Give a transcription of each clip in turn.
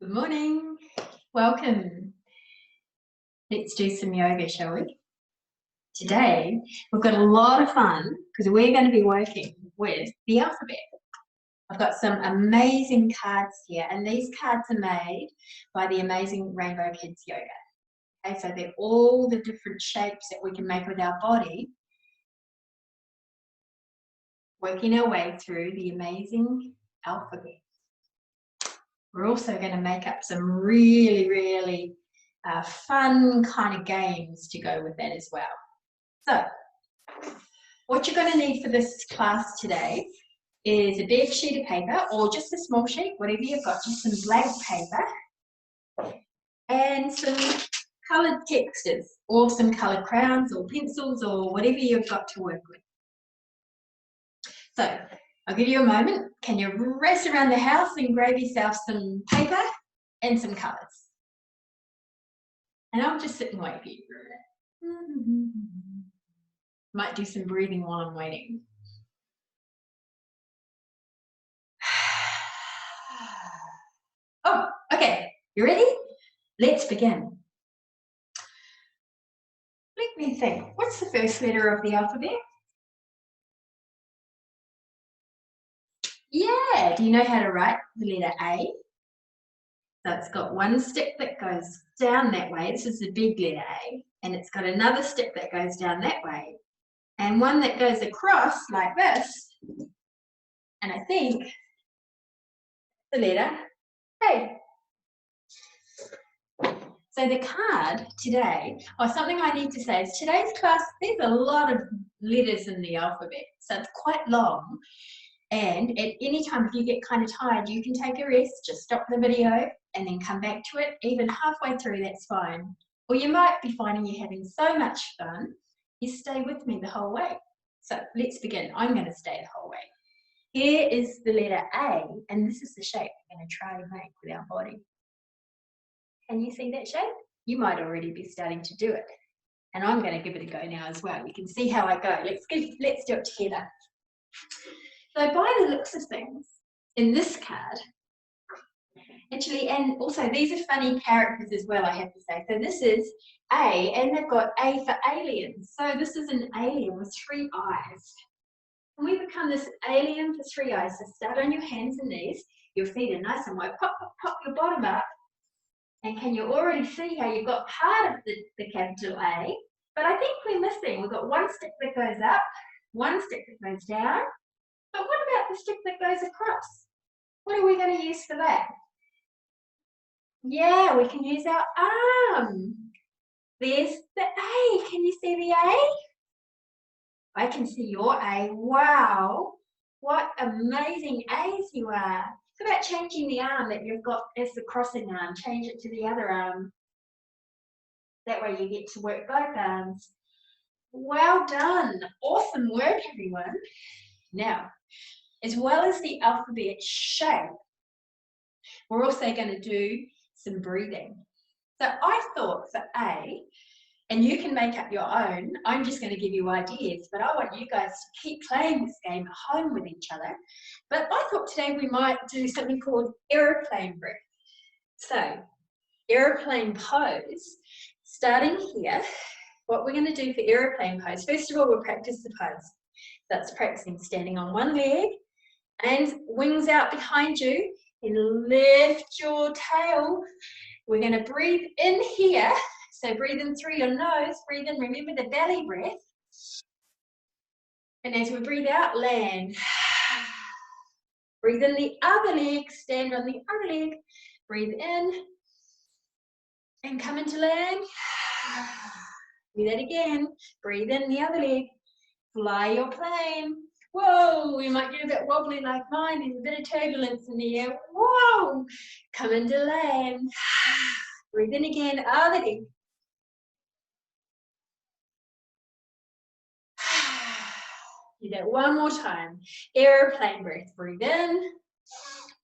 Good morning. Welcome. Let's do some yoga, shall we? Today, we've got a lot of fun because we're going to be working with the alphabet. I've got some amazing cards here, and these cards are made by the amazing Rainbow Kids Yoga. Okay, so they're all the different shapes that we can make with our body, working our way through the amazing alphabet. We're also going to make up some really fun kind of games to go with that as well. So, what you're going to need for this class today is a big sheet of paper or just a small sheet, whatever you've got, just some blank paper and some coloured textures or some coloured crayons or pencils or whatever you've got to work with. So, I'll give you a moment. Can you race around the house and grab yourself some paper and some colours? And I'll just sit and wait for you for a minute. Might do some breathing while I'm waiting. Oh, okay. You ready? Let's begin. Let me think. What's the first letter of the alphabet? Yeah. Do you know how to write the letter A? So it's got one stick that goes down that way. This is the big letter A. And it's got another stick that goes down that way. And one that goes across like this. And I think the letter A. So the card today, or something I need to say is today's class, there's a lot of letters in the alphabet. So it's quite long. And at any time, if you get kind of tired, you can take a rest, just stop the video and then come back to it. Even halfway through, that's fine. Or you might be finding you're having so much fun, you stay with me the whole way. So let's begin. I'm going to stay the whole way. Here is the letter A, and this is the shape we're going to try and make with our body. Can you see that shape? You might already be starting to do it. And I'm going to give it a go now as well. You can see how I go. Let's do it together. So by the looks of things, in this card, actually, and also these are funny characters as well, I have to say. So this is A, and they've got A for alien. So this is an alien with 3 eyes. Can we become this alien for 3 eyes? So start on your hands and knees. Your feet are nice and wide. Pop, pop, pop your bottom up. And can you already see how you've got part of the capital A? But I think we're missing. We've got one stick that goes up, one stick that goes down. But what about the stick that goes across? What are we going to use for that? Yeah, we can use our arm. There's the A. Can you see the A? I can see your A. Wow. What amazing A's you are. How about changing the arm that you've got as the crossing arm? Change it to the other arm. That way you get to work both arms. Well done. Awesome work, everyone. Now, as well as the alphabet shape, we're also going to do some breathing. So I thought for A, and you can make up your own, I'm just going to give you ideas, but I want you guys to keep playing this game at home with each other. But I thought today we might do something called aeroplane breath. So, aeroplane pose, starting here, what we're going to do for aeroplane pose, first of all, we'll practice the pose. That's practicing standing on one leg and wings out behind you and lift your tail. We're going to breathe in here. So breathe in through your nose, breathe in, remember the belly breath. And as we breathe out, land. Breathe in the other leg, stand on the other leg, breathe in and come into land. Do that again, breathe in the other leg, fly your plane. Whoa, we might get a bit wobbly like mine, there's a bit of turbulence in the air. Whoa, come into land. Breathe in again, other leg. Do that one more time. Airplane breath. Breathe in.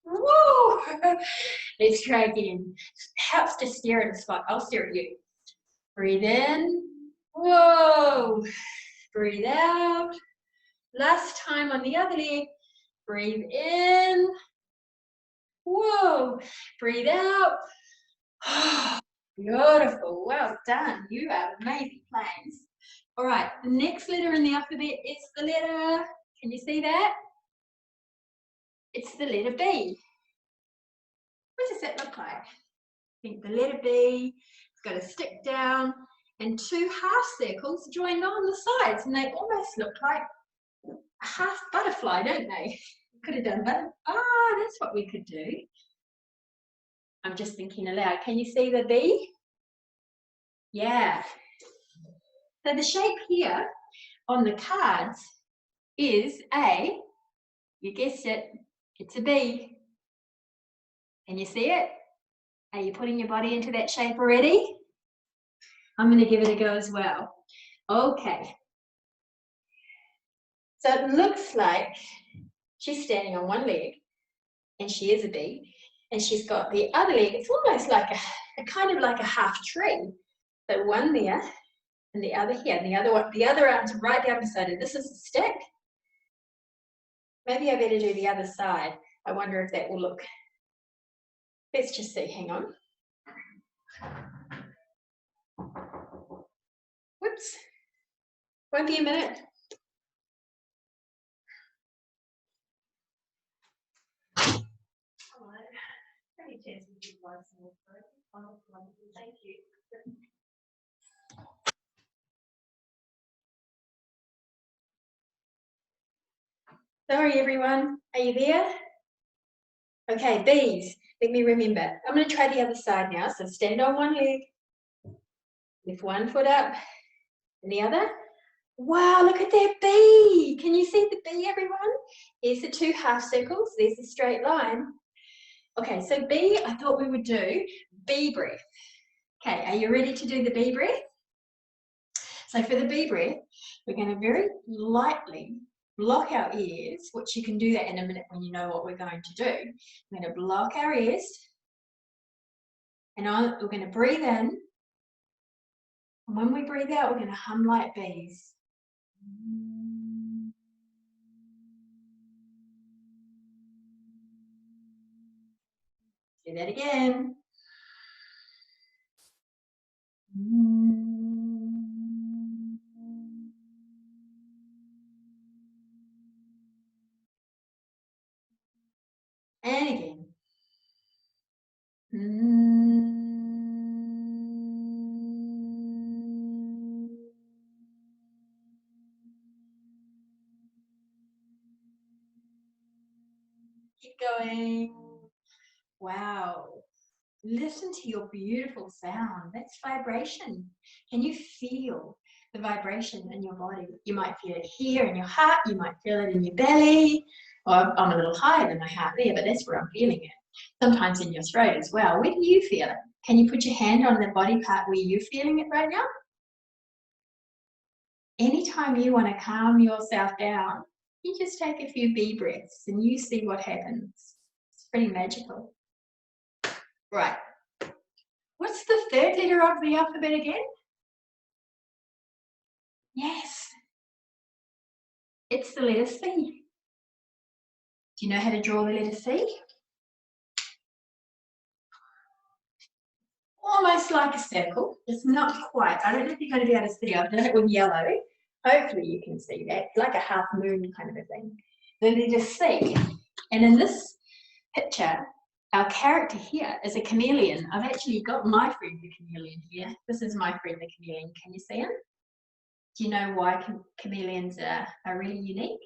Woo! Let's try again. Helps to stare at a spot. I'll stare at you. Breathe in. Whoa! Breathe out. Last time on the other leg. Breathe in. Whoa, breathe out. Beautiful, well done. You are amazing planes. All right, the next letter in the alphabet is the letter, can you see that? It's the letter B. What does that look like? I think the letter B, it's got a stick down and two half circles joined on the sides, and they almost look like a half butterfly, don't they? Could have done that. Ah, that's what we could do. I'm just thinking aloud. Can you see the B? Yeah. So the shape here on the cards is a, you guessed it, it's a B. Can you see it? Are you putting your body into that shape already? I'm going to give it a go as well. Okay. So it looks like she's standing on one leg, and she is a bee, and she's got the other leg. It's almost like a kind of like a half tree. So one there, and the other here, and the other arm's right down beside it. This is a stick. Maybe I better do the other side. I wonder if that will look. Let's just see. Hang on. Whoops. Won't be a minute. Thank you. Sorry, everyone. Are you there? Okay, bees. Let me remember. I'm going to try the other side now. So stand on one leg, lift one foot up, and the other. Wow, look at that bee. Can you see the bee, everyone? Here's the two half circles. There's the straight line. Okay, so bee, I thought we would do bee breath. Okay, are you ready to do the bee breath? So for the bee breath, we're going to very lightly block our ears, which you can do that in a minute when you know what we're going to do. We're going to block our ears, and we're going to breathe in. And when we breathe out, we're going to hum like bees. Do that again. And again. Keep going. Wow. Listen to your beautiful sound. That's vibration. Can you feel the vibration in your body? You might feel it here in your heart. You might feel it in your belly. Well, I'm a little higher than my heart there, but that's where I'm feeling it. Sometimes in your throat as well. Where do you feel it? Can you put your hand on the body part where you're feeling it right now? Anytime you want to calm yourself down, you just take a few bee breaths and you see what happens. It's pretty magical. Right. What's the third letter of the alphabet again? Yes. It's the letter C. Do you know how to draw the letter C? Almost like a circle. It's not quite. I don't know if you're going to be able to see. I've done it with yellow. Hopefully you can see that. It's like a half moon kind of a thing. The letter C. And in this picture, our character here is a chameleon. I've actually got my friend the chameleon here. This is my friend the chameleon. Can you see him? Do you know why chameleons are really unique?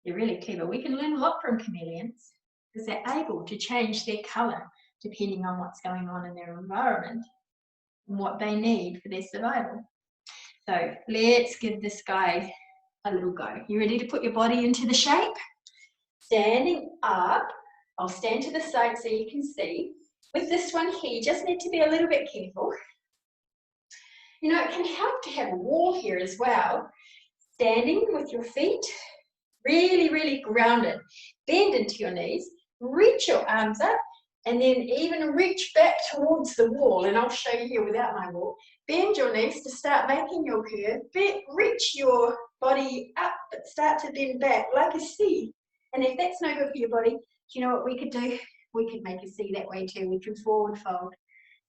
They're really clever. We can learn a lot from chameleons because they're able to change their colour depending on what's going on in their environment and what they need for their survival. So let's give this guy a little go. You ready to put your body into the shape? Standing up. I'll stand to the side so you can see. With this one here, you just need to be a little bit careful. You know, it can help to have a wall here as well. Standing with your feet really, really grounded. Bend into your knees, reach your arms up, and then even reach back towards the wall. And I'll show you here without my wall. Bend your knees to start making your curve. Reach your body up, but start to bend back like a C. And if that's no good for your body, Do you know what we could do? We could make a C that way too. We could forward fold.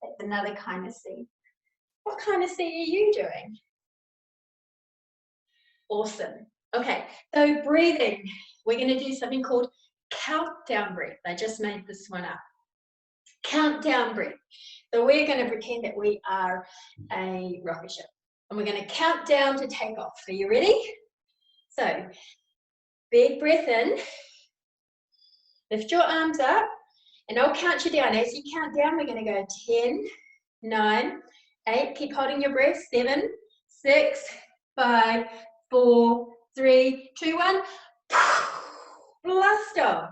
That's another kind of C. What kind of C are you doing? Awesome. Okay, so breathing. We're going to do something called countdown breath. I just made this one up. Countdown breath. So we're going to pretend that we are a rocket ship. And we're going to count down to take off. Are you ready? So, big breath in. Lift your arms up. And I'll count you down. As you count down, we're going to go 10, 9, 8. Keep holding your breath. 7, 6, 5, 4, 3, 2, 1. Blast off.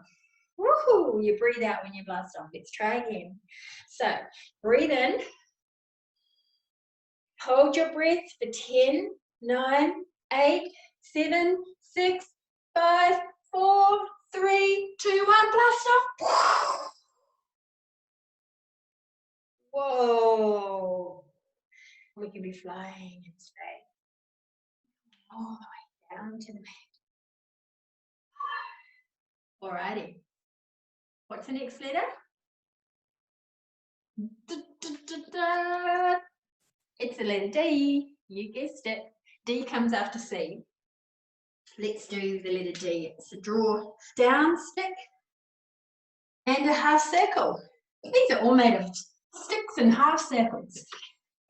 Woohoo! You breathe out when you blast off. Let's try again. So, breathe in. Hold your breath for 10, 9, 8, 7, 6, 5, 4, 3, 2, 1. Blast off. Whoa. We can be flying in space. All the way down to the mat. Alrighty. What's the next letter? It's the letter D. You guessed it. D comes after C. Let's do the letter D. It's a draw down stick and a half circle. These are all made of sticks and half circles.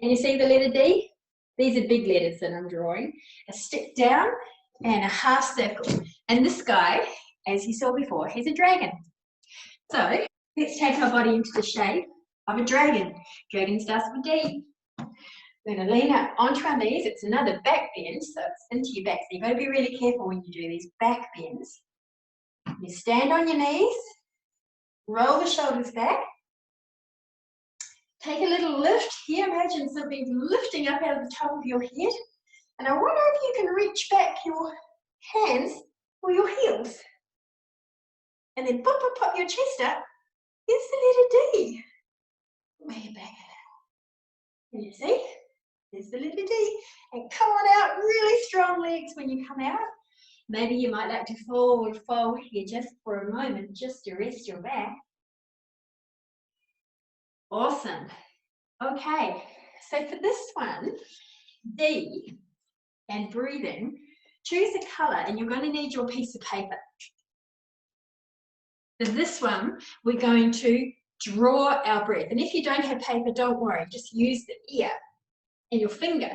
And you see the letter D? These are big letters that I'm drawing. A stick down and a half circle. And this guy, as you saw before, he's a dragon. So let's take our body into the shape of a dragon. Dragon starts with D. We're going to lean up onto our knees. It's another back bend, so it's into your back. So you've got to be really careful when you do these back bends. You stand on your knees, roll the shoulders back. Take a little lift here. Imagine something lifting up out of the top of your head. And I wonder if you can reach back your hands or your heels. And then pop, pop, pop your chest up. Here's the letter D. Way back. Can you see? There's the letter D. And come on out, really strong legs when you come out. Maybe you might like to forward fold here just for a moment, just to rest your back. Awesome. Okay, so for this one, D and breathing, choose a colour and you're going to need your piece of paper. For this one, we're going to draw our breath. And if you don't have paper, don't worry, just use the ear and your finger.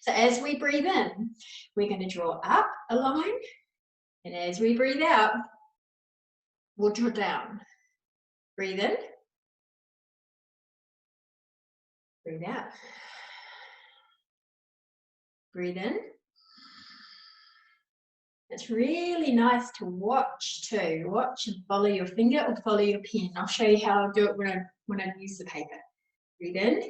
So as we breathe in, we're going to draw up a line, and as we breathe out, we'll draw down. Breathe in, breathe out. Breathe in. It's really nice to watch too. Watch and follow your finger or follow your pen. I'll show you how I'll do it when I use the paper. Breathe in.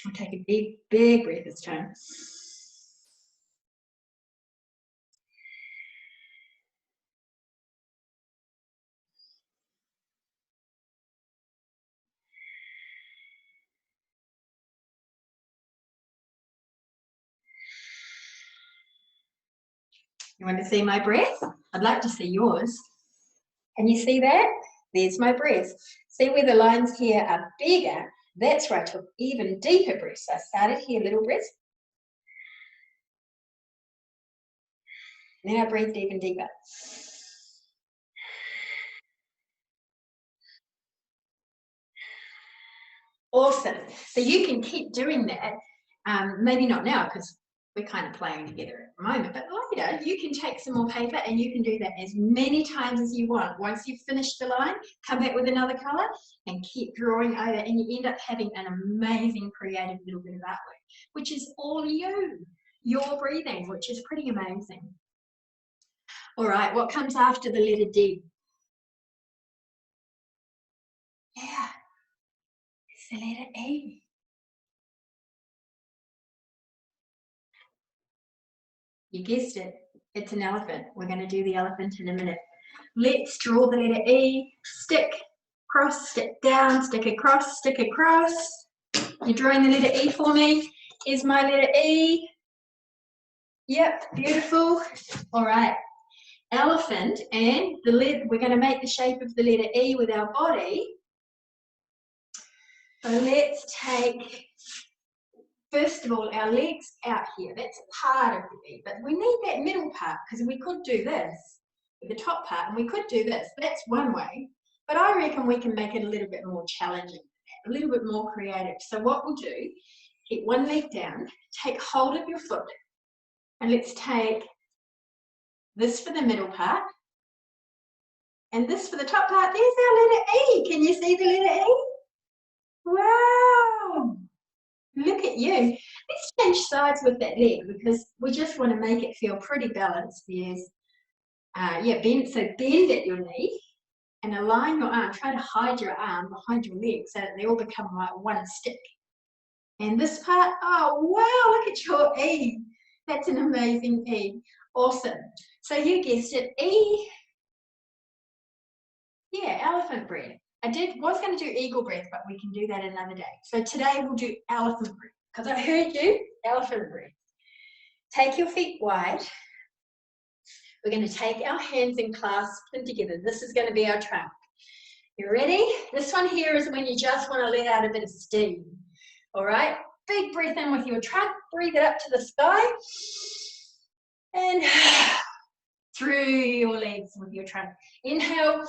I'll take a big, big breath this time. You want to see my breath? I'd like to see yours. Can you see that? There's my breath. See where the lines here are bigger? That's where I took even deeper breaths. So I started here, little breath. Then I breathed even deeper. Awesome. So you can keep doing that. Maybe not now because we're kind of playing together at the moment, but later you can take some more paper and you can do that as many times as you want. Once you've finished the line, come back with another colour and keep drawing over, and you end up having an amazing creative little bit of artwork, which is all you, your breathing, which is pretty amazing. All right, what comes after the letter D? Yeah, it's the letter E. You guessed it, it's an elephant. We're going to do the elephant in a minute. Let's draw the letter E, stick cross, stick down, stick across, stick across. You're drawing the letter E for me. Here's my letter E. Yep, beautiful. All right. Elephant, and the letter, we're going to make the shape of the letter E with our body. So let's take, first of all, our legs out here. That's a part of the E, but we need that middle part because we could do this with the top part, and we could do this. That's one way, but I reckon we can make it a little bit more challenging, a little bit more creative. So what we'll do, keep one leg down, take hold of your foot, and let's take this for the middle part, and this for the top part. There's our letter E. Can you see the letter E? Wow! Look at you. Let's change sides with that leg because we just want to make it feel pretty balanced. There's, so bend at your knee and align your arm. Try to hide your arm behind your leg so that they all become like one stick. And this part, oh wow, look at your E. That's an amazing E. Awesome. So you guessed it, E. Yeah, elephant breath. Was going to do eagle breath, but we can do that another day. So today we'll do elephant breath because I heard you, elephant breath. Take your feet wide. We're going to take our hands and clasp them together. This is going to be our trunk. You ready? This one here is when you just want to let out a bit of steam. All right? Big breath in with your trunk. Breathe it up to the sky. And through your legs with your trunk. Inhale.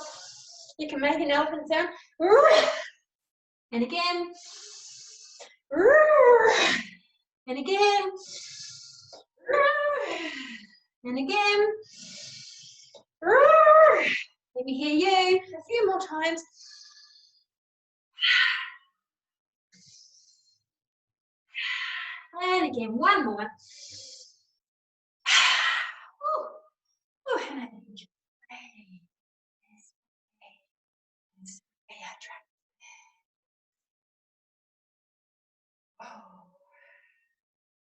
You can make an elephant sound. And again. And again. And again. Let me hear you a few more times. And again, one more. And I think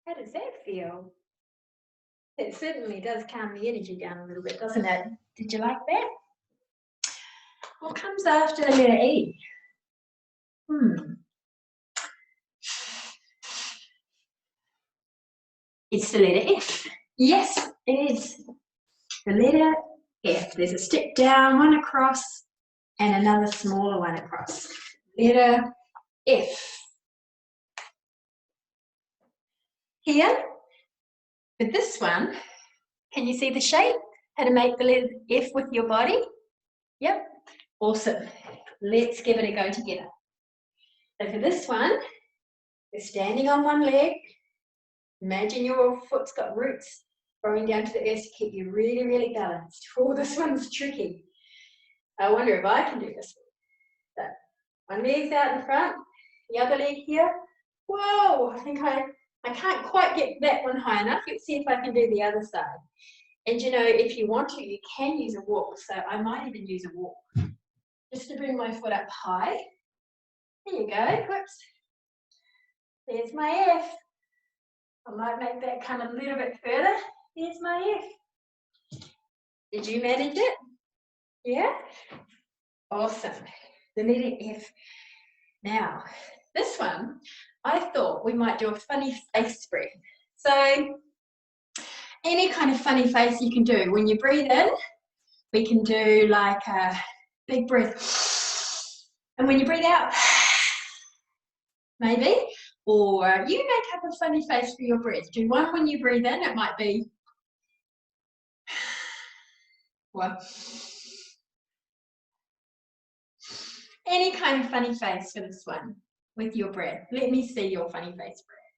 how does that feel? It certainly does calm the energy down a little bit, doesn't it? Did you like that? What comes after the letter E? It's the letter F. Yes, it is the letter F. There's a stick down, one across, and another smaller one across. Letter F. Here, with this one, can you see the shape? How to make the letter F with your body? Yep, awesome. Let's give it a go together. So for this one, you're standing on one leg. Imagine your foot's got roots growing down to the earth to keep you really, really balanced. Oh, this one's tricky. I wonder if I can do this one. So one leg's out in front, the other leg here. Whoa, I think I can't quite get that one high enough. Let's see if I can do the other side. And you know, if you want to, you can use a walk. So I might even use a walk just to bring my foot up high. There you go. Whoops. There's my F. I might make that come a little bit further. There's my F. Did you manage it? Yeah? Awesome. The letter F. Now, this one, I thought we might do a funny face breath. So, any kind of funny face you can do. When you breathe in, we can do like a big breath. And when you breathe out, maybe, or you make up a funny face for your breath. Do one when you breathe in, it might be, well, any kind of funny face for this one with your breath. Let me see your funny face breath.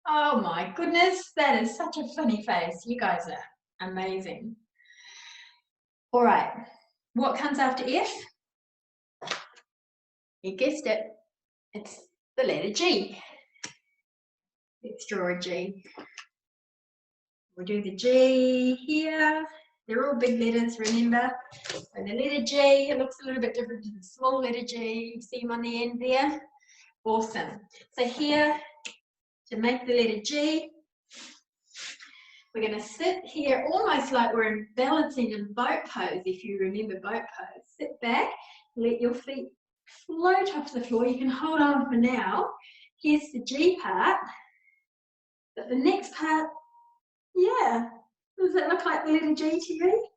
Oh my goodness, that is such a funny face. You guys are amazing. All right, what comes after F? You guessed it, it's the letter G. Let's draw a G. We'll do the G here. They're all big letters, remember? And the letter G, it looks a little bit different to the small letter G. You see them on the end there? Awesome. So here, to make the letter G, we're going to sit here almost like we're balancing in boat pose, if you remember boat pose. Sit back, Let your feet float off the floor. You can hold on for now. Here's the G part. But the next part, yeah. Does that look like the letter G to you?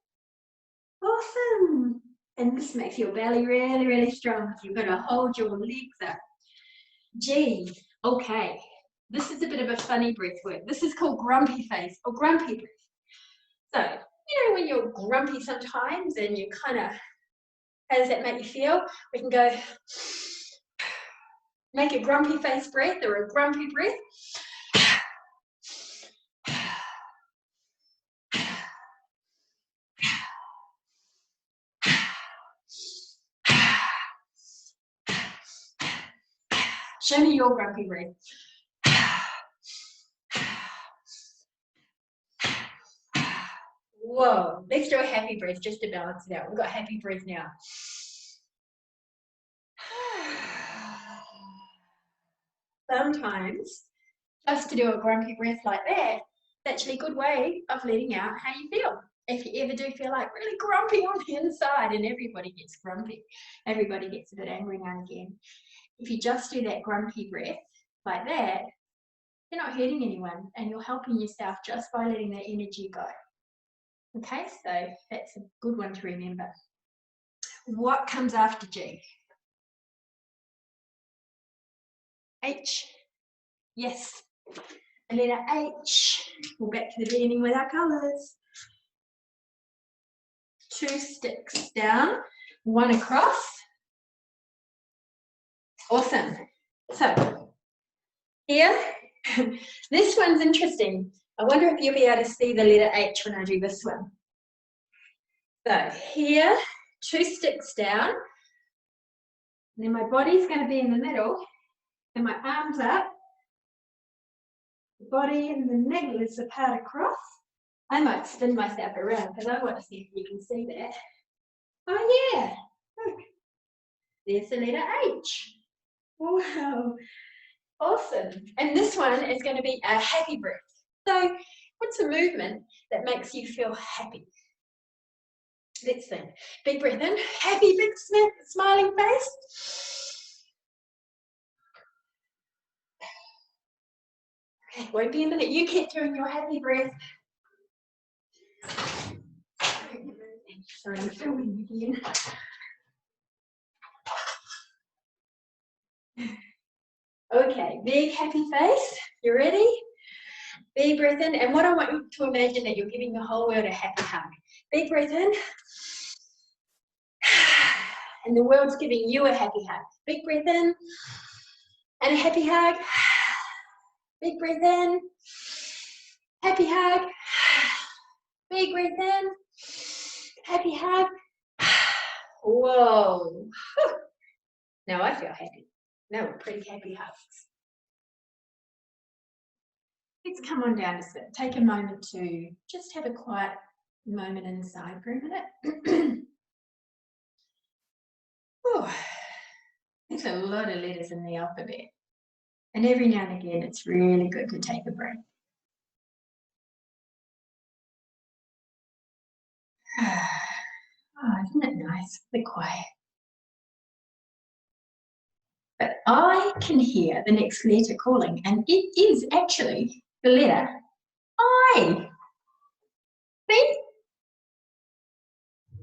Awesome. And this makes your belly really, really strong. You've got to hold your legs up. G. Okay. This is a bit of a funny breath work. This is called grumpy face or grumpy breath. So, you know when you're grumpy sometimes and you kind of, how does that make you feel? We can go, make a grumpy face breath or a grumpy breath. Show me your grumpy breath. Whoa, let's do a happy breath just to balance it out. We've got happy breath now. Sometimes, just to do a grumpy breath like that, it's actually a good way of letting out how you feel. If you ever do feel like really grumpy on the inside, and everybody gets grumpy, everybody gets a bit angry now and again. If you just do that grumpy breath like that, you're not hurting anyone and you're helping yourself just by letting that energy go. Okay, so that's a good one to remember. What comes after G? H. Yes, the letter H. We're back to the beginning with our colours. 2 sticks down, 1 across. Awesome. So here, this one's interesting. I wonder if you'll be able to see the letter H when I do this one. So here, 2 sticks down, and then my body's going to be in the middle, and my arms up, the body and the middle is the part across. I might spin myself around because I want to see if you can see that. Oh yeah, look, there's the letter H. Wow, awesome. And this one is going to be a happy breath. So what's a movement that makes you feel happy? Let's think. Big breath in, happy, big smiling face. Okay, won't be a minute. You keep doing your happy breath. Sorry, I'm filming again. Okay, big happy face. You ready? Big breath in, and what I want you to imagine that you're giving the whole world a happy hug. Big breath in, and the world's giving you a happy hug. Big breath in, and a happy hug. Big breath in, happy hug. Big breath in, happy hug. Whoa. Now I feel happy. Now we're pretty happy hugs. Let's come on down to sit. Take a moment to just have a quiet moment inside for a minute. There's a lot of letters in the alphabet. And every now and again, it's really good to take a break. Oh, isn't it nice? The quiet. But I can hear the next letter calling, and it is actually the letter I. See?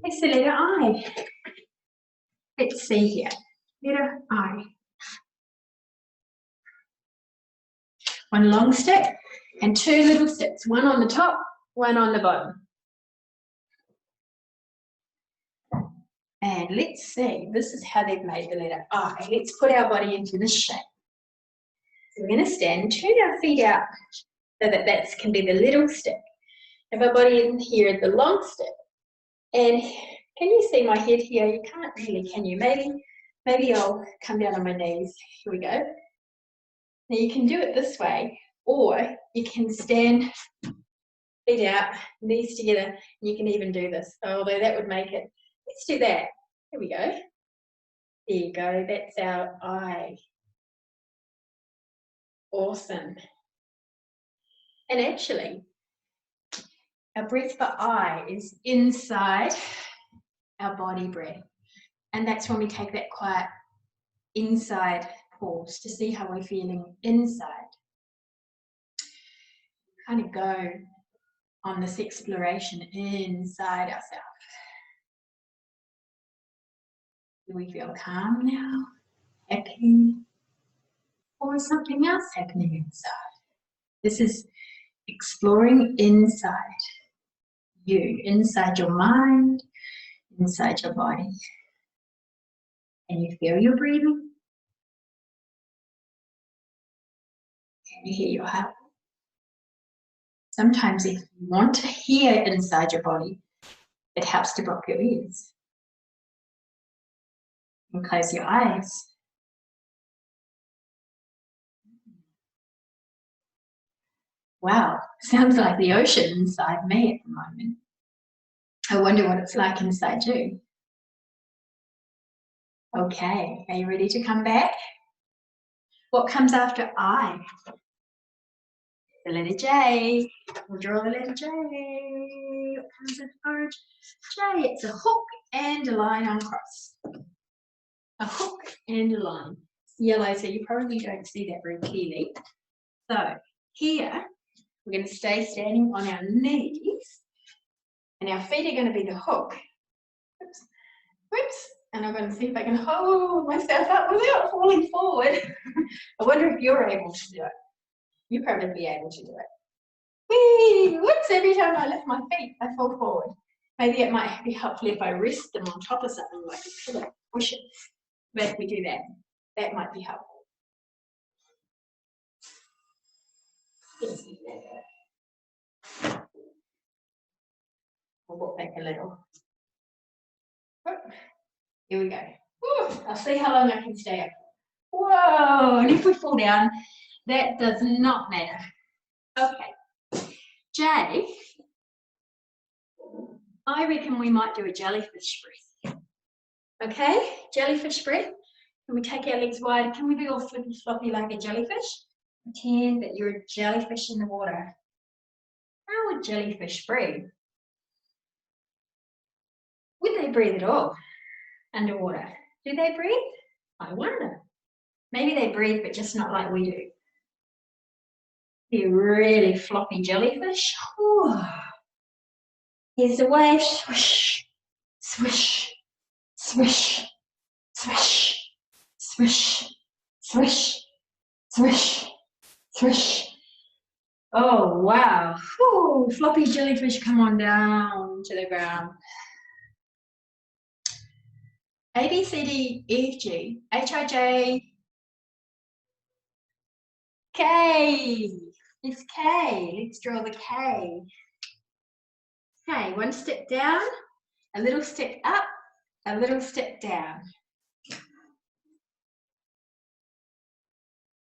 It's the letter I. Let's see here. Letter I. 1 long stick and 2 little sticks. 1 on the top, 1 on the bottom. And let's see, this is how they've made the letter I. Let's put our body into this shape. So we're going to stand and turn our feet out so that that can be the little stick. Have our body in here at the long stick. And can you see my head here? You can't really, can you? Maybe I'll come down on my knees. Here we go. Now you can do it this way, or you can stand, feet out, knees together, and you can even do this, although that would make it. Let's do that. Here we go. There you go. That's our I. Awesome. And actually, our breath for I is inside our body breath. And that's when we take that quiet inside pause to see how we're feeling inside. Kind of go on this exploration inside ourselves. Do we feel calm now? Happy? Or is something else happening inside? This is exploring inside you, inside your mind, inside your body. Can you feel your breathing? Can you hear your heart? Sometimes if you want to hear inside your body, it helps to block your ears. And close your eyes. Wow, sounds like the ocean inside me at the moment. I wonder what it's like inside you. Okay, are you ready to come back? What comes after I? The letter J. We'll draw the letter J. What comes in orange? J. It's a hook and a line on cross. A hook and a line. It's yellow, so you probably don't see that very clearly. So here, we're going to stay standing on our knees, and our feet are going to be the hook. Oops. Whoops. And I'm going to see if I can hold myself up without falling forward. I wonder if you're able to do it. You'll probably be able to do it. Whee! Whoops, every time I lift my feet, I fall forward. Maybe it might be helpful if I rest them on top of something like a pillow, push it. But if we do that, that might be helpful. I'll walk back a little. Here we go. I'll see how long I can stay up. Whoa, and if we fall down, that does not matter. Okay. J, I reckon we might do a jellyfish breath. Okay, jellyfish breath. Can we take our legs wide? Can we be all flippy floppy like a jellyfish? Pretend that you're a jellyfish in the water. How would jellyfish breathe? Would they breathe at all underwater? Do they breathe? I wonder. Maybe they breathe, but just not like we do. Be a really floppy jellyfish. Ooh. Here's the wave. Swish, swish, swish, swish, swish, swish, swish, swish. Oh, wow. Ooh, floppy jellyfish, come on down to the ground. A, B, C, D, E, F, G, H, I, J, K. It's K. Let's draw the K. Okay, one step down, a little step up, a little step down.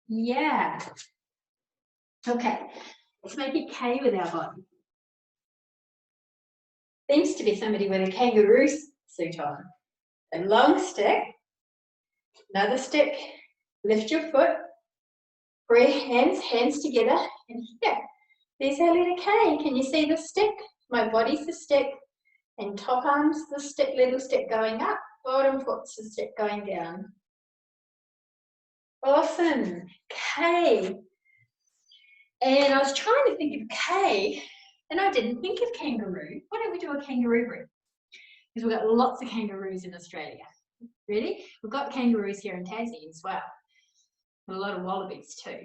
Yeah. Okay, let's make it K with our body. Seems to be somebody with a kangaroo suit on. A long stick, another stick, lift your foot, hands together, and here, there's our letter K. Can you see the stick? My body's the stick, and top arm's the stick, little stick going up, bottom foot's the stick going down. Awesome, K. And I was trying to think of K, and I didn't think of kangaroo. Why don't we do a kangaroo breath? Because we've got lots of kangaroos in Australia. Ready? We've got kangaroos here in Tassie as well. And a lot of wallabies too.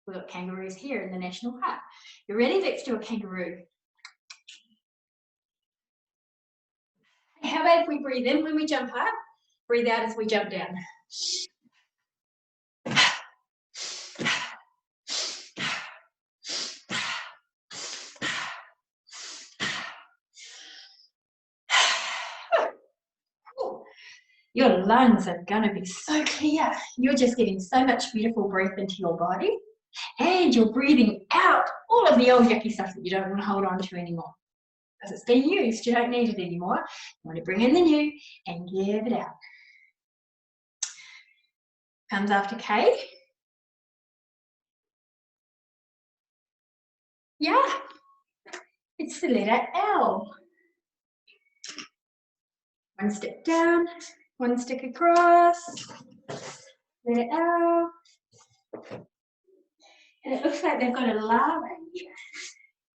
We've got kangaroos here in the national park. You ready? Let's do a kangaroo. How about if we breathe in when we jump up, breathe out as we jump down. Your lungs are going to be so clear. You're just getting so much beautiful breath into your body, and you're breathing out all of the old yucky stuff that you don't want to hold on to anymore. Because it's been used, you don't need it anymore. You want to bring in the new and give it out. Comes after K. Yeah, it's the letter L. One step down, one stick across, let it out. And it looks like they've got a larva here.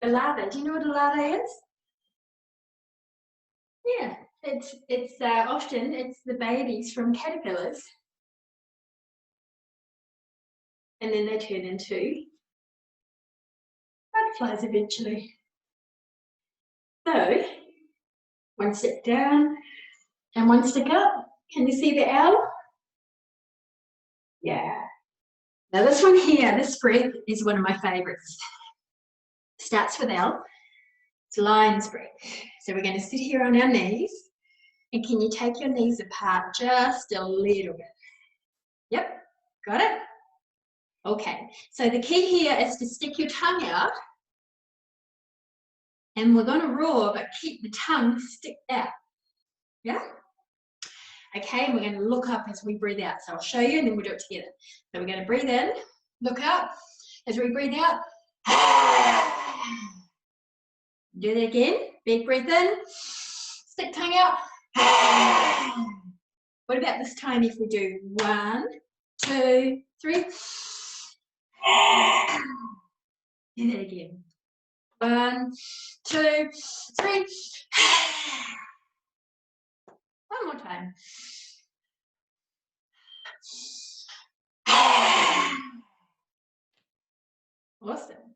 A larva, do you know what a larva is? Yeah, it's often it's the babies from caterpillars. And then they turn into butterflies eventually. So, one step down and one stick up. Can you see the owl? Yeah. Now this one here, this breath is one of my favorites. Starts with L. It's lion's breath. So we're going to sit here on our knees. And can you take your knees apart just a little bit? Yep, got it? Okay, so the key here is to stick your tongue out. And we're going to roar, but keep the tongue stick out. Yeah? Okay, and we're going to look up as we breathe out. So I'll show you and then we'll do it together. So we're going to breathe in, look up. As we breathe out, do that again. Big breath in, stick tongue out. What about this time if we do 1, 2, 3. Do that again. 1, 2, 3. One more time. Awesome.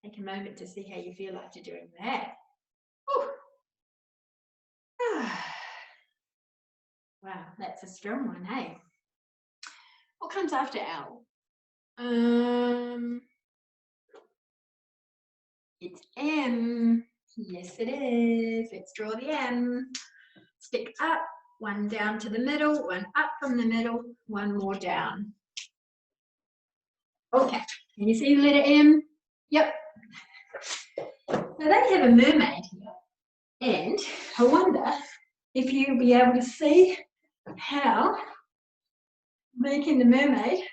Take a moment to see how you feel after doing that. Wow, that's a strong one, hey? What comes after owl? It's M. Yes, it is. Let's draw the M. Stick up, one down to the middle, one up from the middle, one more down. Okay, can you see the letter M? Yep. Now they have a mermaid here. And I wonder if you'll be able to see how making the mermaid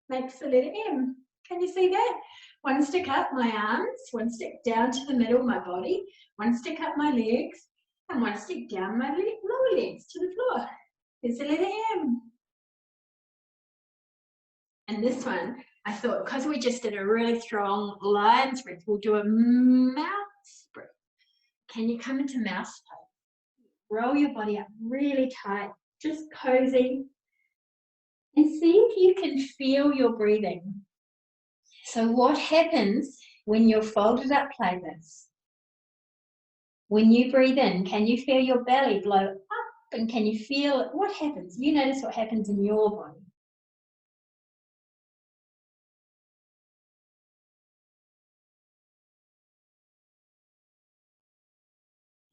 makes the letter M. Can you see that? One stick up my arms, one stick down to the middle of my body, one stick up my legs, and one stick down my lower legs to the floor. There's the letter M. And this one, I thought, because we just did a really strong lion's breath, we'll do a mouse breath. Can you come into mouse pose? Roll your body up really tight, just cozy, and see if you can feel your breathing. So what happens when you're folded up like this? When you breathe in, can you feel your belly blow up? And can you feel what happens? You notice what happens in your body.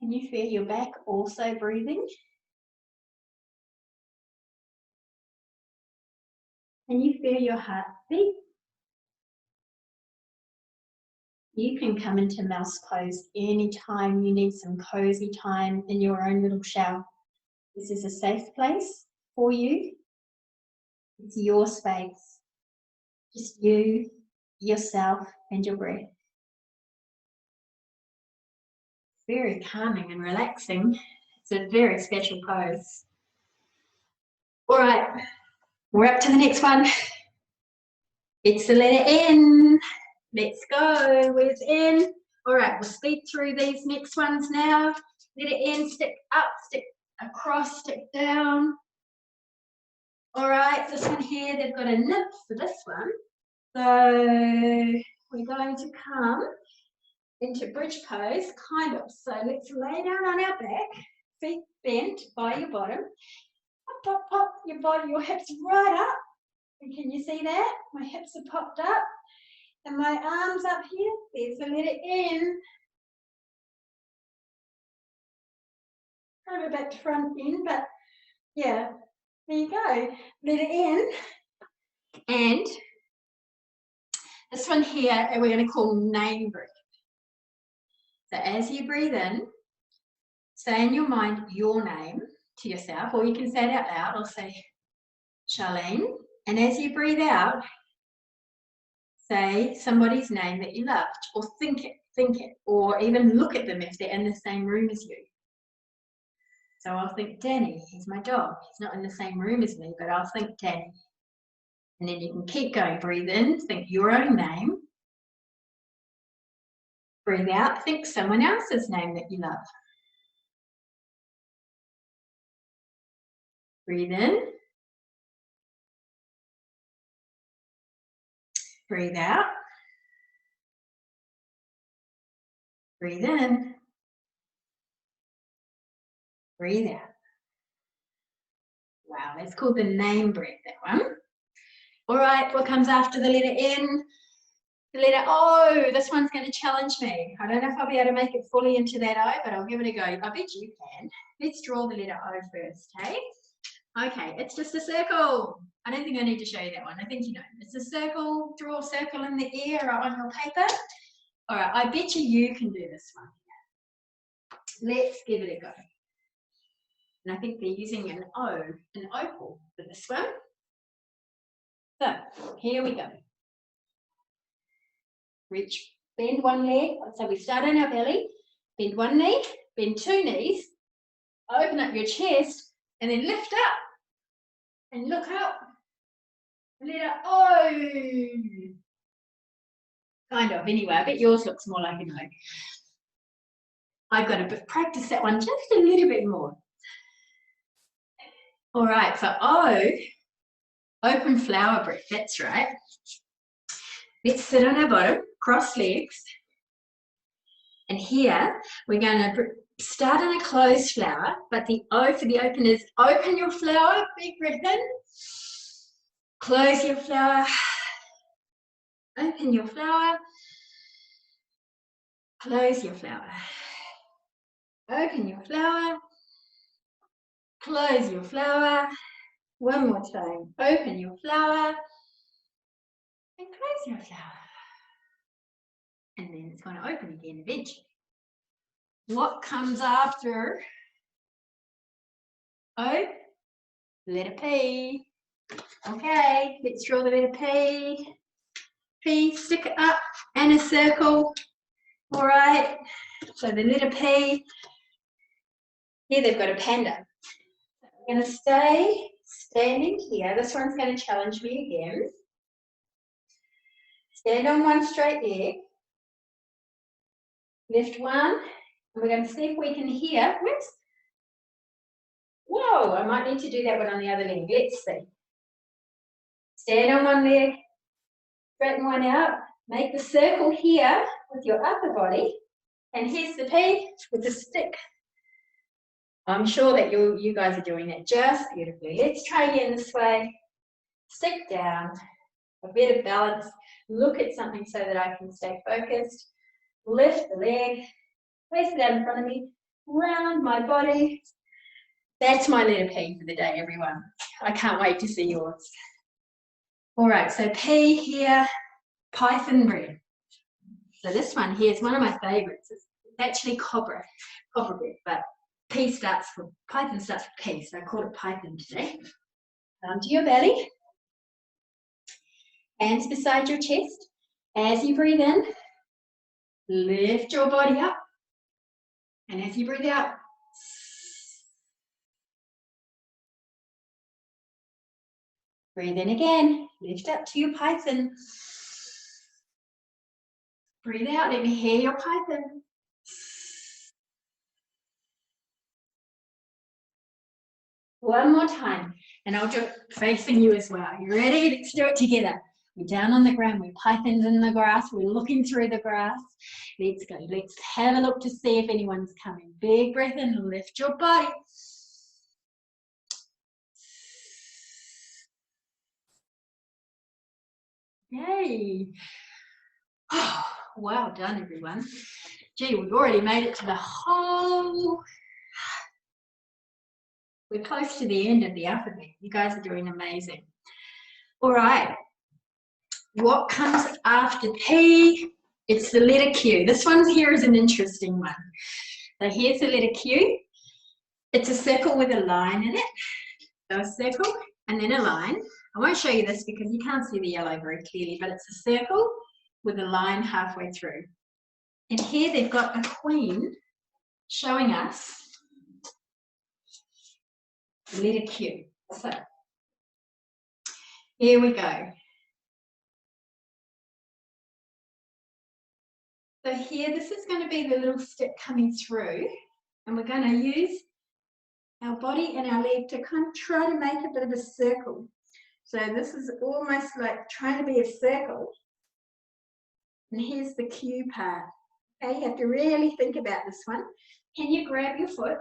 Can you feel your back also breathing? Can you feel your heart beat? You can come into mouse pose anytime you need some cozy time in your own little shell. This is a safe place for you. It's your space. Just you, yourself, and your breath. Very calming and relaxing. It's a very special pose. All right, we're up to the next one. It's the letter N. Let's go. Where's N? All right, we'll speed through these next ones now. Letter N, stick up, stick across, stick down. All right, this one here, they've got a nip for this one. So we're going to come into bridge pose, kind of. So let's lay down on our back, feet bent by your bottom. Pop, pop, pop, your body, your hips right up. And can you see that? My hips are popped up. And my arms up here, there's the letter N. Kind of a bit front end, but yeah, there you go. Letter N. And this one here, we're going to call name breath. So as you breathe in, say in your mind your name to yourself, or you can say it out loud. I'll say Sharlene. And as you breathe out, say somebody's name that you loved, or think it, or even look at them if they're in the same room as you. So I'll think Danny, he's my dog. He's not in the same room as me, but I'll think Danny. And then you can keep going. Breathe in, think your own name. Breathe out, think someone else's name that you love. Breathe in. Breathe out. Breathe in. Breathe out. Wow, that's called the name breath, that one. All right, what comes after the letter N? The letter O. This one's going to challenge me. I don't know if I'll be able to make it fully into that O, but I'll give it a go. I bet you can. Let's draw the letter O first, hey? Okay, it's just a circle. I don't think I need to show you that one. I think you know. It's a circle. Draw a circle in the air or on your paper. All right, I bet you can do this one. Let's give it a go. And I think they're using an O, an opal for this one. So, here we go. Reach, bend one leg. So we start on our belly, bend one knee, bend two knees, open up your chest, and then lift up and look up. Letter O. Kind of, anyway. I bet yours looks more like an O. I've got to practice that one just a little bit more. All right, for O, open flower breath. That's right. Let's sit on our bottom, cross legs. And here, we're going to start on a closed flower, but the O for the open is open your flower, big breath in. Close your flower. Open your flower. Close your flower. Open your flower. Close your flower. One more time. Open your flower. And close your flower. And then it's going to open again eventually. What comes after O? Letter P. Okay, let's draw the letter P. P, stick it up and a circle. All right, so the letter P. Here they've got a panda. We're going to stay standing here. This one's going to challenge me again. Stand on one straight leg. Lift one. And we're going to see if we can hear. Whoops. Whoa, I might need to do that one on the other leg. Let's see. Stand on one leg. Straighten one out. Make the circle here with your upper body. And here's the P with the stick. I'm sure that you guys are doing that just beautifully. Let's try again this way. Stick down. A bit of balance. Look at something so that I can stay focused. Lift the leg. Place it out in front of me. Round my body. That's my letter P for the day, everyone. I can't wait to see yours. All right, so P here, python bread. So this one here is one of my favorites. It's actually copper bread, but python starts with P, so I call it python today. Down to your belly. Hands beside your chest. As you breathe in, lift your body up. And as you breathe out, breathe in again. Lift up to your python. Breathe out. Let me hear your python. One more time. And I'll do it facing you as well. You ready? Let's do it together. We're down on the ground. We're pythons in the grass. We're looking through the grass. Let's go. Let's have a look to see if anyone's coming. Big breath in. Lift your body. Yay. Oh, well done, everyone. Gee, we've already made it to the whole... We're close to the end of the alphabet. You guys are doing amazing. All right. What comes after P? It's the letter Q. This one here is an interesting one. So here's the letter Q. It's a circle with a line in it. So a circle and then a line. I won't show you this because you can't see the yellow very clearly, but it's a circle with a line halfway through. And here they've got a queen showing us the letter Q. So here we go. So here, this is going to be the little stick coming through, and we're going to use our body and our leg to kind of try to make a bit of a circle. So this is almost like trying to be a circle. And here's the Q part. Okay, you have to really think about this one. Can you grab your foot,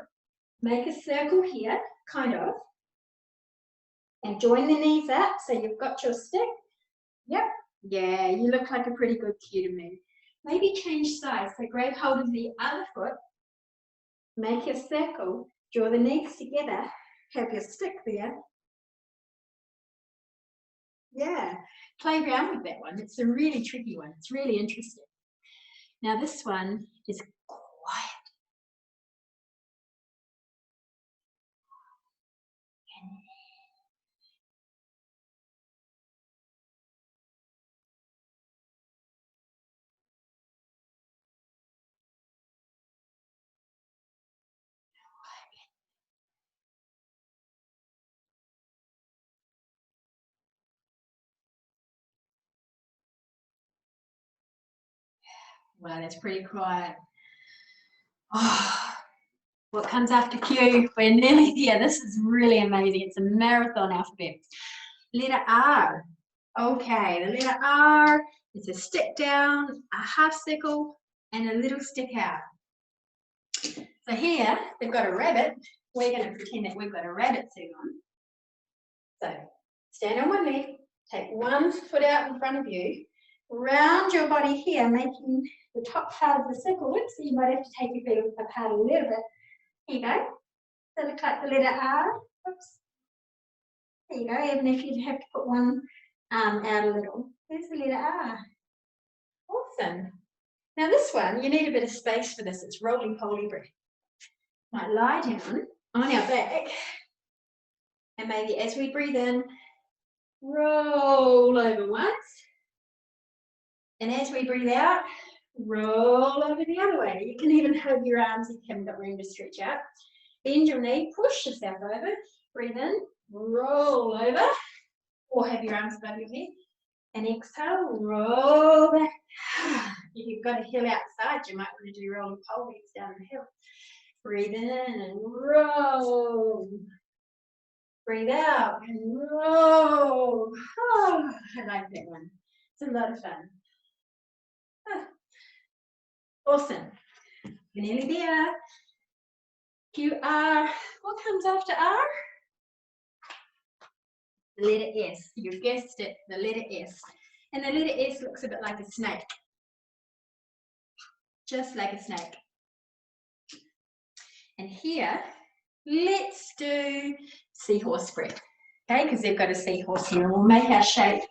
make a circle here, kind of, and join the knees up so you've got your stick? Yep. Yeah, you look like a pretty good Q to me. Maybe change sides. So grab hold of the other foot, make your circle, draw the knees together, have your stick there. Yeah, play around with that one. It's a really tricky one. It's really interesting. Now this one is quiet. Wow, that's pretty quiet. Oh, what comes after Q? We're nearly there. This is really amazing. It's a marathon alphabet. Letter R. Okay, the letter R is a stick down, a half circle, and a little stick out. So here, they've got a rabbit. We're going to pretend that we've got a rabbit suit on. So stand on one leg, take one foot out in front of you, round your body here, making the top part of the circle. Oops, so you might have to take your feet apart a little bit. Here you go. So look like the letter R. Oops. There you go, even if you have to put one arm out a little. There's the letter R. Awesome. Now this one, you need a bit of space for this. It's roly-poly breath. Might lie down on our back, and maybe as we breathe in, roll over once. And as we breathe out, roll over the other way. You can even hug your arms if you haven't got room to stretch out. Bend your knee, push yourself over, breathe in, roll over, or have your arms above your head. And exhale, roll back. If you've got a hill outside, you might want to do rolling poles down the hill. Breathe in and roll. Breathe out and roll. Oh, I like that one. It's a lot of fun. Oh. Awesome. We're nearly there. QR. What comes after R? The letter S. You guessed it, the letter S. And the letter S looks a bit like a snake. Just like a snake. And here, let's do seahorse breath. Okay, because they've got a seahorse here, and we'll make our shape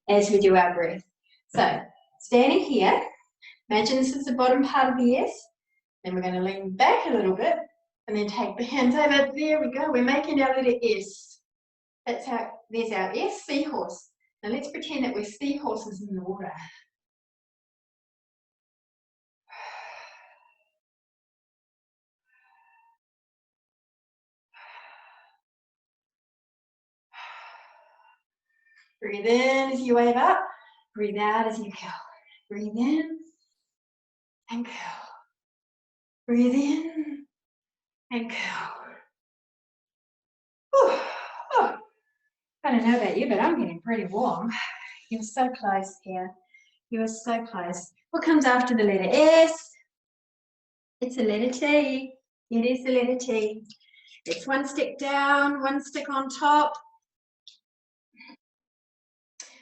as we do our breath. So, standing here, imagine this is the bottom part of the S. Then we're going to lean back a little bit, and then take the hands over. There we go. We're making our letter S. That's how, there's our S, seahorse. Now let's pretend that we're seahorses in the water. Breathe in as you wave up. Breathe out as you curl. Breathe in and curl. Breathe in and curl. Oh, I don't know about you, but I'm getting pretty warm. You're so close here. You are so close. What comes after the letter S? It's a letter T. It is the letter T. It's one stick down, one stick on top.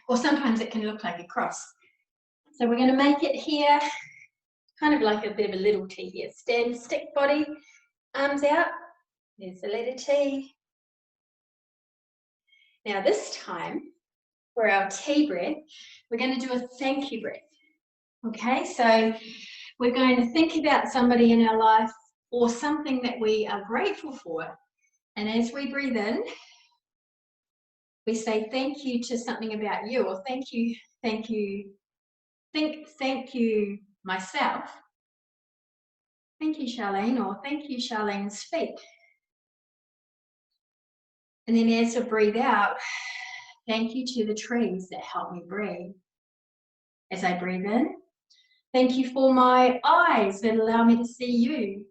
Or sometimes it can look like a cross. So we're going to make it here, kind of like a bit of a little T here. Stand, stick body, arms out. There's the letter T. Now this time, for our T breath, we're going to do a thank you breath. Okay, so we're going to think about somebody in our life or something that we are grateful for. And as we breathe in, we say thank you to something about you, or thank you, thank you, thank you myself. Thank you, Sharlene, or thank you, Sharlene's feet. And then as I breathe out, thank you to the trees that help me breathe. As I breathe in, thank you for my eyes that allow me to see you.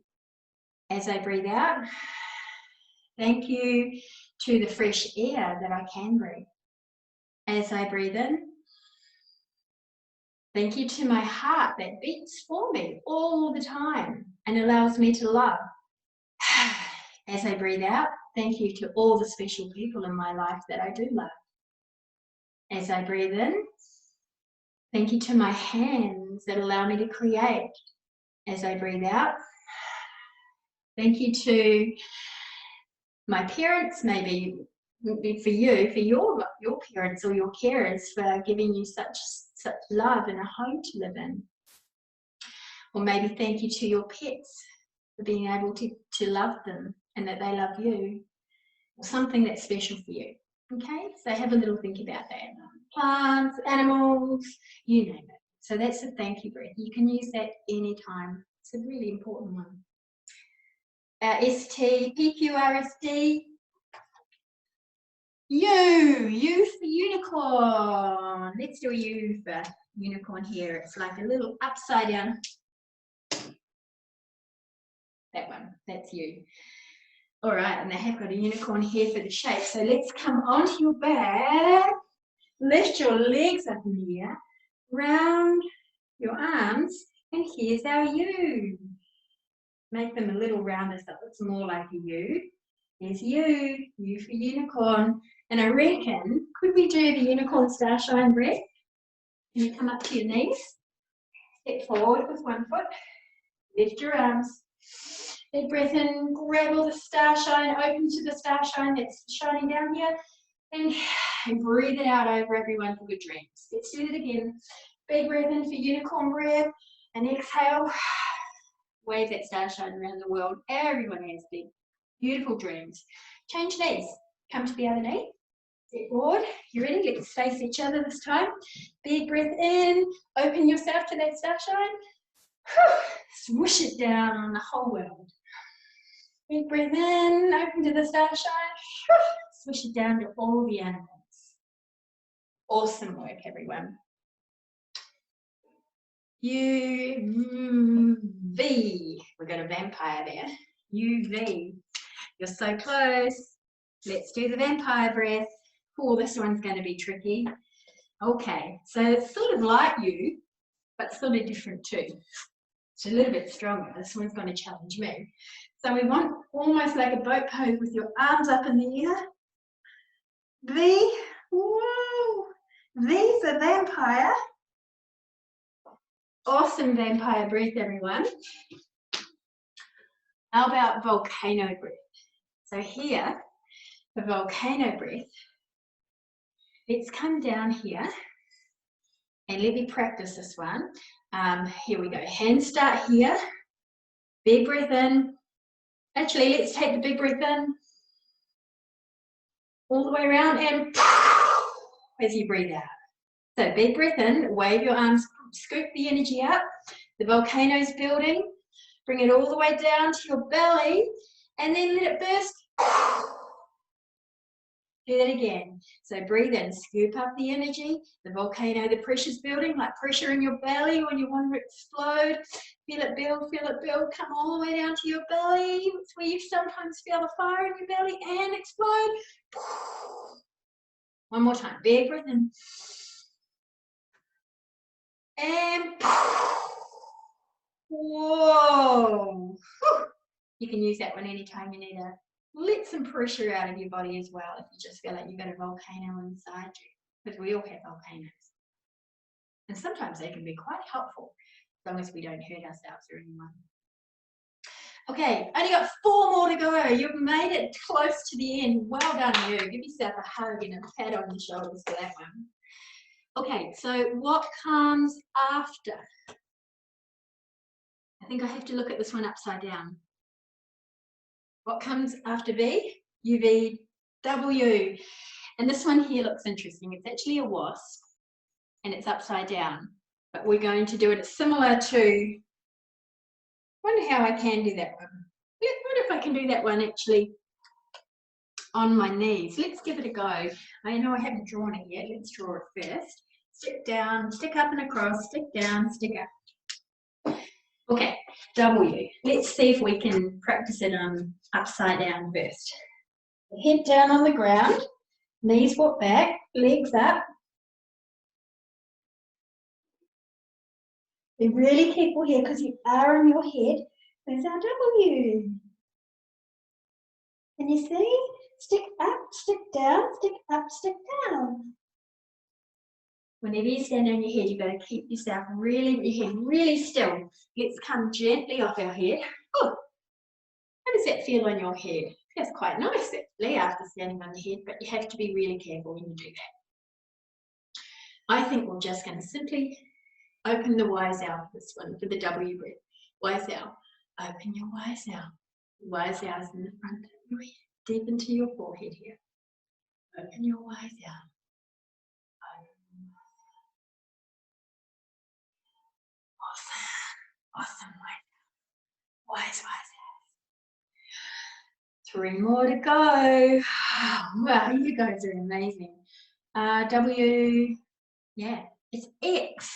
As I breathe out, thank you to the fresh air that I can breathe. As I breathe in, thank you to my heart that beats for me all the time and allows me to love. As I breathe out, thank you to all the special people in my life that I do love. As I breathe in, thank you to my hands that allow me to create. As I breathe out, thank you to my parents, maybe for you, for your parents or your carers for giving you such love and a home to live in. Or maybe thank you to your pets for being able to love them and that they love you. Or something that's special for you. Okay, so have a little think about that. Plants, animals, you name it. So that's a thank you breath. You can use that anytime. It's a really important one. ST, PQRSD. U for unicorn. Let's do a U for unicorn here. It's like a little upside down. That one, that's you. All right, and I have got a unicorn here for the shape. So let's come onto your back. Lift your legs up in the air, round your arms, and here's our U. Make them a little rounder so it's more like a U. There's U for unicorn. And I reckon, could we do the unicorn starshine breath? Can you come up to your knees? Step forward with one foot. Lift your arms. Big breath in, grab all the starshine, open to the starshine that's shining down here. And breathe it out over everyone for good dreams. Let's do it again. Big breath in for unicorn breath. And exhale. Wave that starshine around the world. Everyone has big, beautiful dreams. Change knees. Come to the other knee. Step forward. You ready? Let's face each other this time. Big breath in. Open yourself to that starshine. Swoosh it down on the whole world. Big breath in. Open to the starshine. Swish it down to all the animals. Awesome work, everyone. UV. We've got a vampire there. UV. You're so close. Let's do the vampire breath. Oh, this one's going to be tricky. Okay, so it's sort of like you, but sort of different too. It's a little bit stronger. This one's going to challenge me. So we want almost like a boat pose with your arms up in the air. V, whoa, V for vampire. Awesome vampire breath, everyone. How about volcano breath? So here, the volcano breath, let's come down here and let me practice this one. Here we go. Hands start here. Big breath in. Actually, let's take the big breath in. All the way around and as you breathe out. So big breath in, wave your arms, scoop the energy up. The volcano's building. Bring it all the way down to your belly and then let it burst. Do that again. So breathe in, scoop up the energy. The volcano, the pressure's building, like pressure in your belly when you want to explode. Feel it build, come all the way down to your belly. It's where you sometimes feel the fire in your belly and explode. One more time, big breath in. And whoa. You can use that one anytime you need to let some pressure out of your body as well if you just feel like you've got a volcano inside you, because we all have volcanoes. And sometimes they can be quite helpful as long as we don't hurt ourselves or anyone. Okay, only got 4 more to go. You've made it close to the end. Well done, you. Give yourself a hug and a pat on the shoulders for that one. Okay, so what comes after? I think I have to look at this one upside down. What comes after V? UV, W. And this one here looks interesting. It's actually a wasp and it's upside down. But we're going to do it similar to, I wonder how I can do that one. What if I can do that one actually on my knees. Let's give it a go. I know I haven't drawn it yet. Let's draw it first. Stick down, stick up and across, stick down, stick up. Okay, W. Let's see if we can practice it upside down first. Head down on the ground, knees walk back, legs up. Be really careful here because you are on your head. There's our W. Can you see? Stick up, stick down, stick up, stick down. Whenever you stand on your head, you've got to keep your head really still. Let's come gently off our head. Oh, how does that feel on your head? It feels quite nice actually after standing on the head, but you have to be really careful when you do that. I think we're just going to simply open the wise owl for this one, for the W breath. Wise owl. Open your wise owl. Wise owl is in the front of your head, deep into your forehead here. Open your wise owl. Awesome. Wise. 3 more to go. Wow, you guys are amazing. W, yeah, it's X.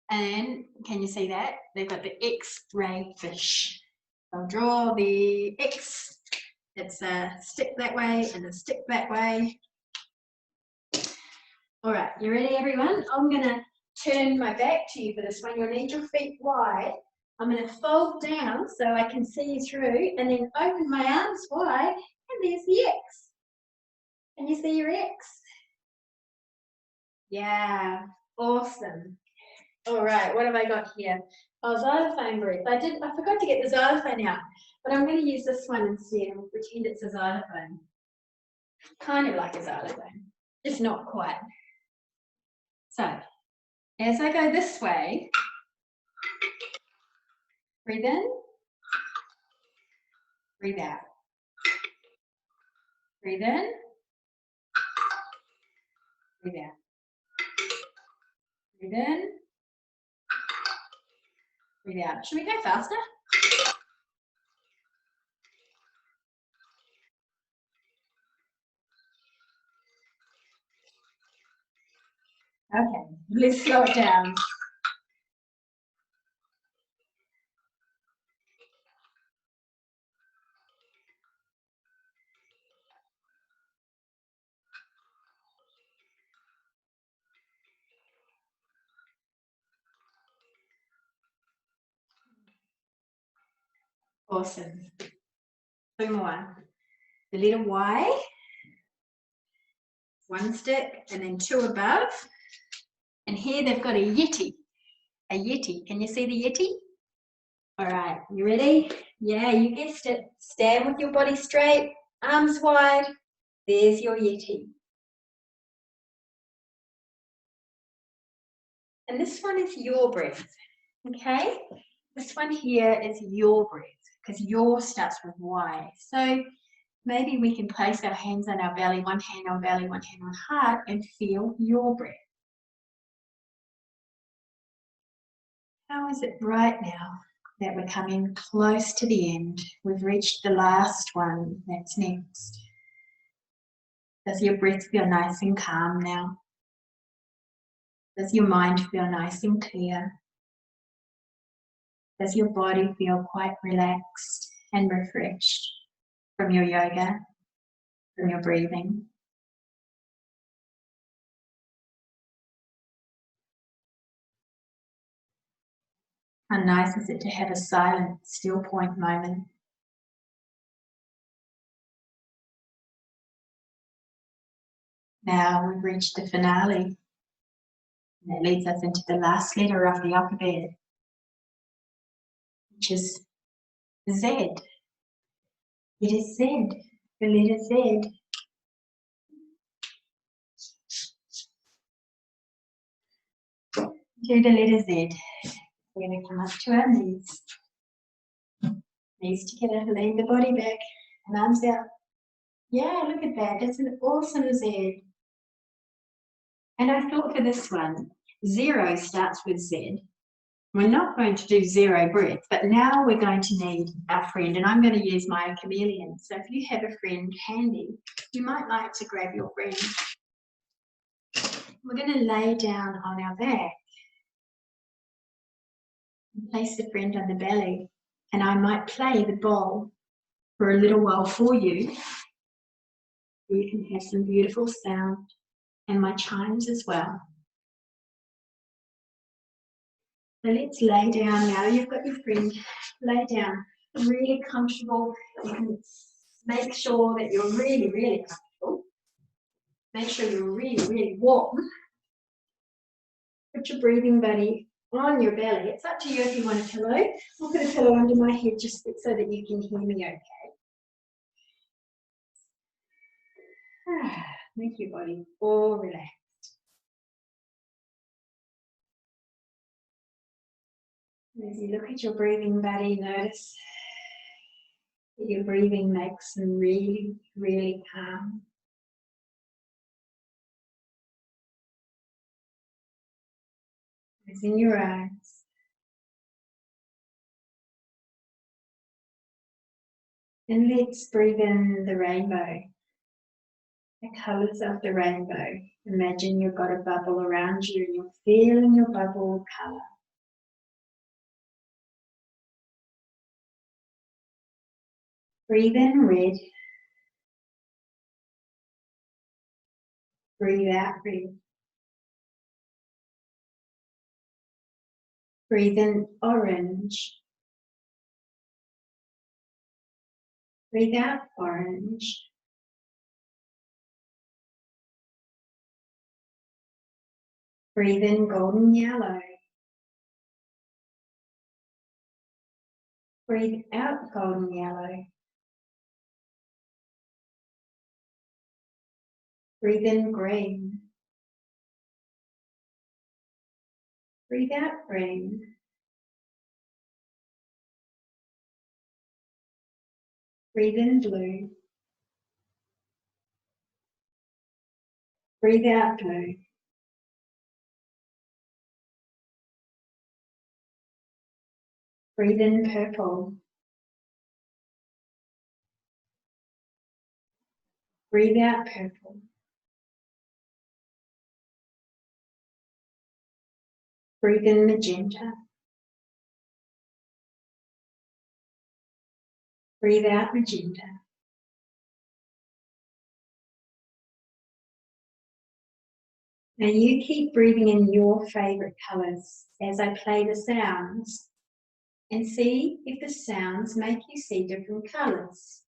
And can you see that? They've got the X-ray fish. I'll draw the X. It's a stick that way and a stick that way. All right, you ready, everyone? I'm going to turn my back to you for this one. You'll need your feet wide. I'm going to fold down so I can see you through and then open my arms wide and there's the X. Can you see your X? Yeah, awesome. All right, what have I got here? Oh, xylophone breath. I forgot to get the xylophone out, but I'm going to use this one instead and pretend it's a xylophone. Kind of like a xylophone, just not quite. So, as I go this way, breathe in, breathe out. Breathe in, breathe out. Breathe in, breathe out. Should we go faster? Okay, let's slow it down. Awesome. 2 more. The letter Y, 1 stick, and then 2 above. And here they've got a yeti. A yeti. Can you see the yeti? All right, you ready? Yeah, you guessed it. Stand with your body straight, arms wide. There's your yeti. And this one is your breath, okay? This one here is your breath because your starts with Y. So maybe we can place our hands on our belly, one hand on belly, one hand on heart, and feel your breath. How is it right now that we're coming close to the end? We've reached the last one that's next. Does your breath feel nice and calm now? Does your mind feel nice and clear? Does your body feel quite relaxed and refreshed from your yoga, from your breathing? How nice is it to have a silent, still point moment? Now we've reached the finale. And that leads us into the last letter of the alphabet, which is Z. It is Z, the letter Z. Do the letter Z. We're going to come up to our knees. Knees together, lean the body back and arms out. Yeah, look at that. That's an awesome Z. And I thought for this one, 0 starts with Z. We're not going to do 0 breath, but now we're going to need our friend, and I'm going to use my chameleon. So if you have a friend handy, you might like to grab your friend. We're going to lay down on our back and place the friend on the belly, and I might play the bowl for a little while for you. You can have some beautiful sound and my chimes as well. So let's lay down now. You've got your friend. Lay down. Really comfortable. You can make sure that you're really, really comfortable. Make sure you're really, really warm. Put your breathing buddy on your belly. It's up to you if you want a pillow. I'll put a pillow under my head just so that you can hear me okay. Make your body all relaxed. As you look at your breathing buddy, notice that your breathing makes them really, really calm. Closing your eyes. And let's breathe in the rainbow, the colours of the rainbow. Imagine you've got a bubble around you and you're feeling your bubble colour. Breathe in red. Breathe out red. Breathe in orange. Breathe out orange. Breathe in golden yellow. Breathe out golden yellow. Breathe in green. Breathe out green. Breathe in blue. Breathe out blue. Breathe in purple. Breathe out purple. Breathe in magenta. Breathe out magenta. Now you keep breathing in your favourite colours as I play the sounds and see if the sounds make you see different colours.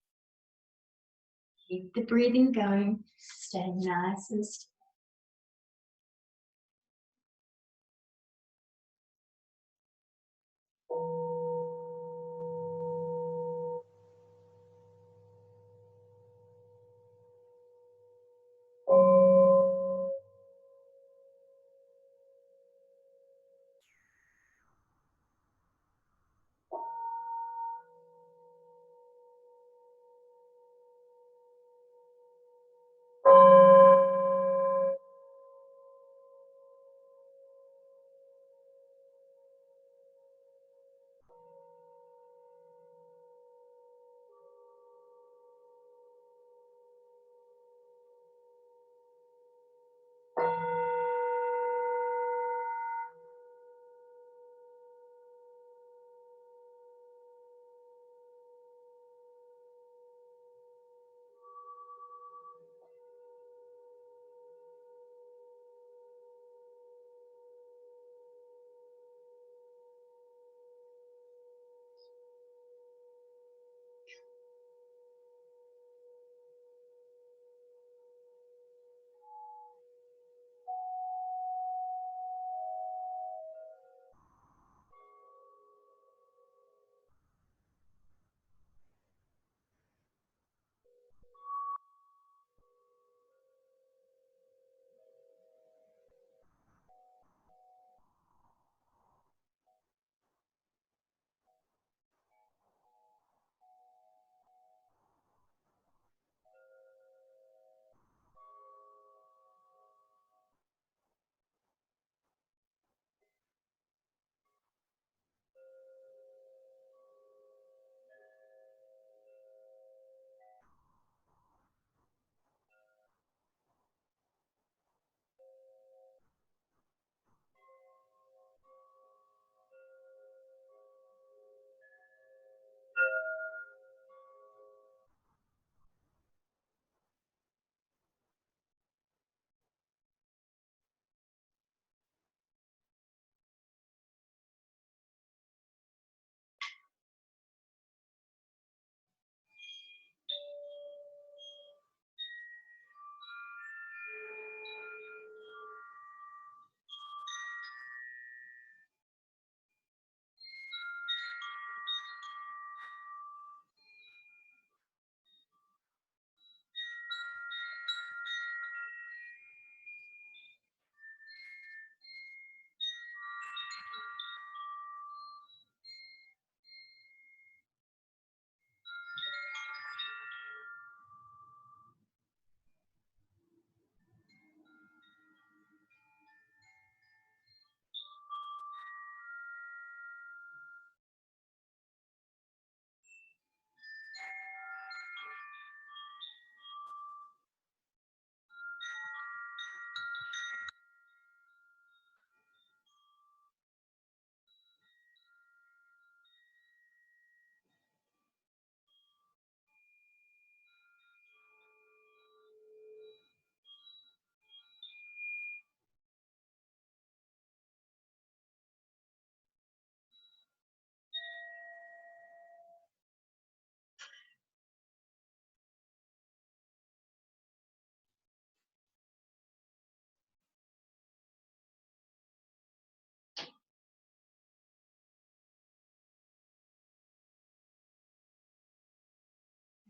Keep the breathing going, stay nice and still.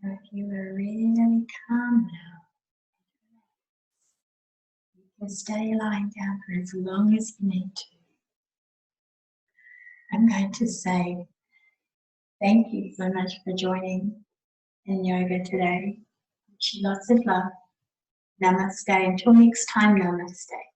So if you are really calm now, you can stay lying down for as long as you need to. I'm going to say thank you so much for joining in yoga today. Wish you lots of love. Namaste. Until next time, namaste.